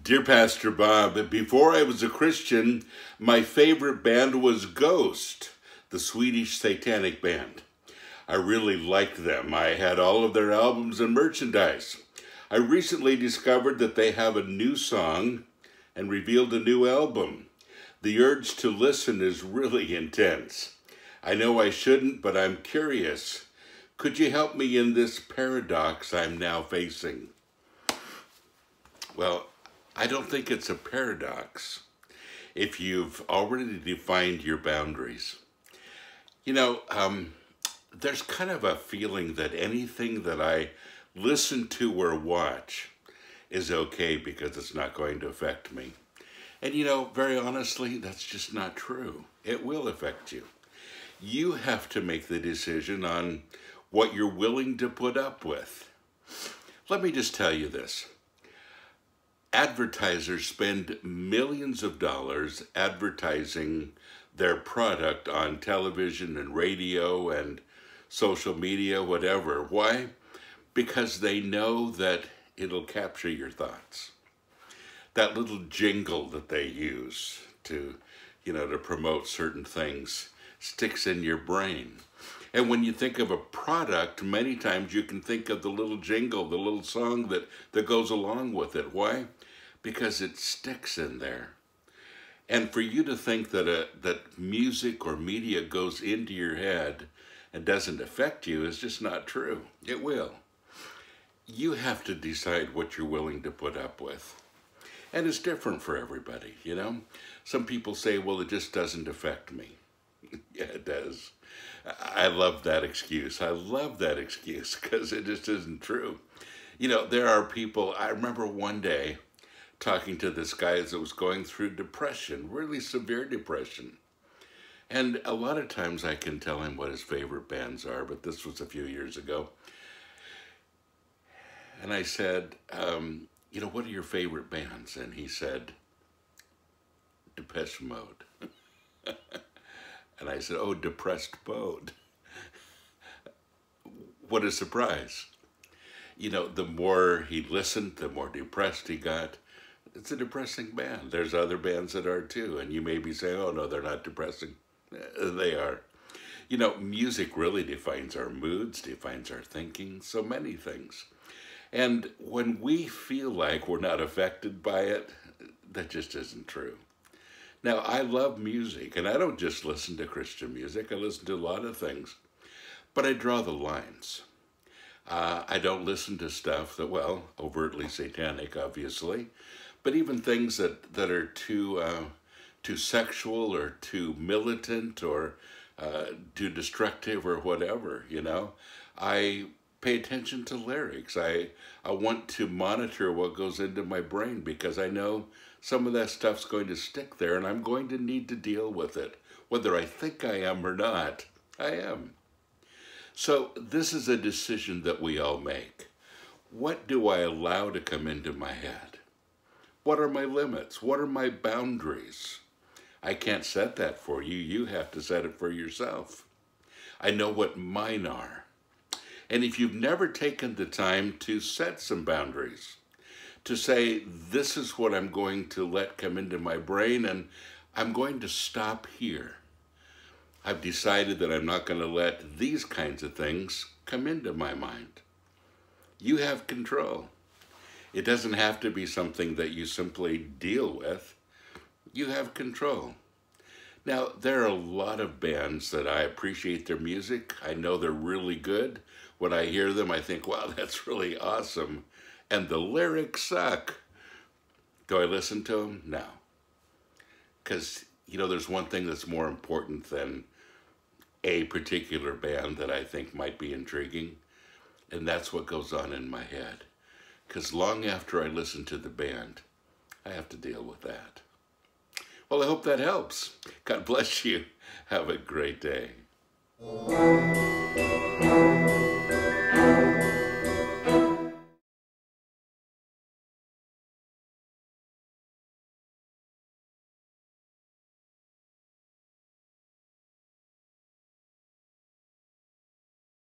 Dear Pastor Bob, before I was a Christian, my favorite band was Ghost, the Swedish satanic band. I really liked them. I had all of their albums and merchandise. I recently discovered that they have a new song and revealed a new album. The urge to listen is really intense. I know I shouldn't, but I'm curious. Could you help me in this paradox I'm now facing? Well, I don't think it's a paradox if you've already defined your boundaries. There's kind of a feeling that anything that I listen to or watch is okay because it's not going to affect me. And very honestly, that's just not true. It will affect you. You have to make the decision on what you're willing to put up with. Let me just tell you this. Advertisers spend millions of dollars advertising their product on television and radio and social media, whatever. Why? Because they know that it'll capture your thoughts. That little jingle that they use to promote certain things sticks in your brain. And when you think of a product, many times you can think of the little jingle, the little song that goes along with it. Why? Because it sticks in there. And for you to think that music or media goes into your head and doesn't affect you is just not true. It will. You have to decide what you're willing to put up with. And it's different for everybody, Some people say, well, it just doesn't affect me. Yeah, it does. I love that excuse. I love that excuse because it just isn't true. There are people, I remember one day talking to this guy that was going through depression, really severe depression. And a lot of times I can tell him what his favorite bands are, but this was a few years ago. And I said, what are your favorite bands? And he said, Depeche Mode. And I said, oh, Depressed Mode. What a surprise. The more he listened, the more depressed he got. It's a depressing band. There's other bands that are too. And you may be saying, oh, no, they're not depressing. They are. Music really defines our moods, defines our thinking, so many things. And when we feel like we're not affected by it, that just isn't true. Now, I love music, and I don't just listen to Christian music. I listen to a lot of things, but I draw the lines. I don't listen to stuff that, overtly satanic, obviously, but even things that are too sexual or too militant or too destructive or whatever, I pay attention to lyrics. I want to monitor what goes into my brain because I know some of that stuff's going to stick there and I'm going to need to deal with it. Whether I think I am or not, I am. So this is a decision that we all make. What do I allow to come into my head? What are my limits? What are my boundaries? I can't set that for you. You have to set it for yourself. I know what mine are. And if you've never taken the time to set some boundaries, to say, this is what I'm going to let come into my brain, and I'm going to stop here. I've decided that I'm not going to let these kinds of things come into my mind. You have control. It doesn't have to be something that you simply deal with. You have control. Now, there are a lot of bands that I appreciate their music. I know they're really good. When I hear them, I think, wow, that's really awesome. And the lyrics suck. Do I listen to them? No. Because, there's one thing that's more important than a particular band that I think might be intriguing, and that's what goes on in my head. Because long after I listen to the band, I have to deal with that. Well, I hope that helps. God bless you. Have a great day.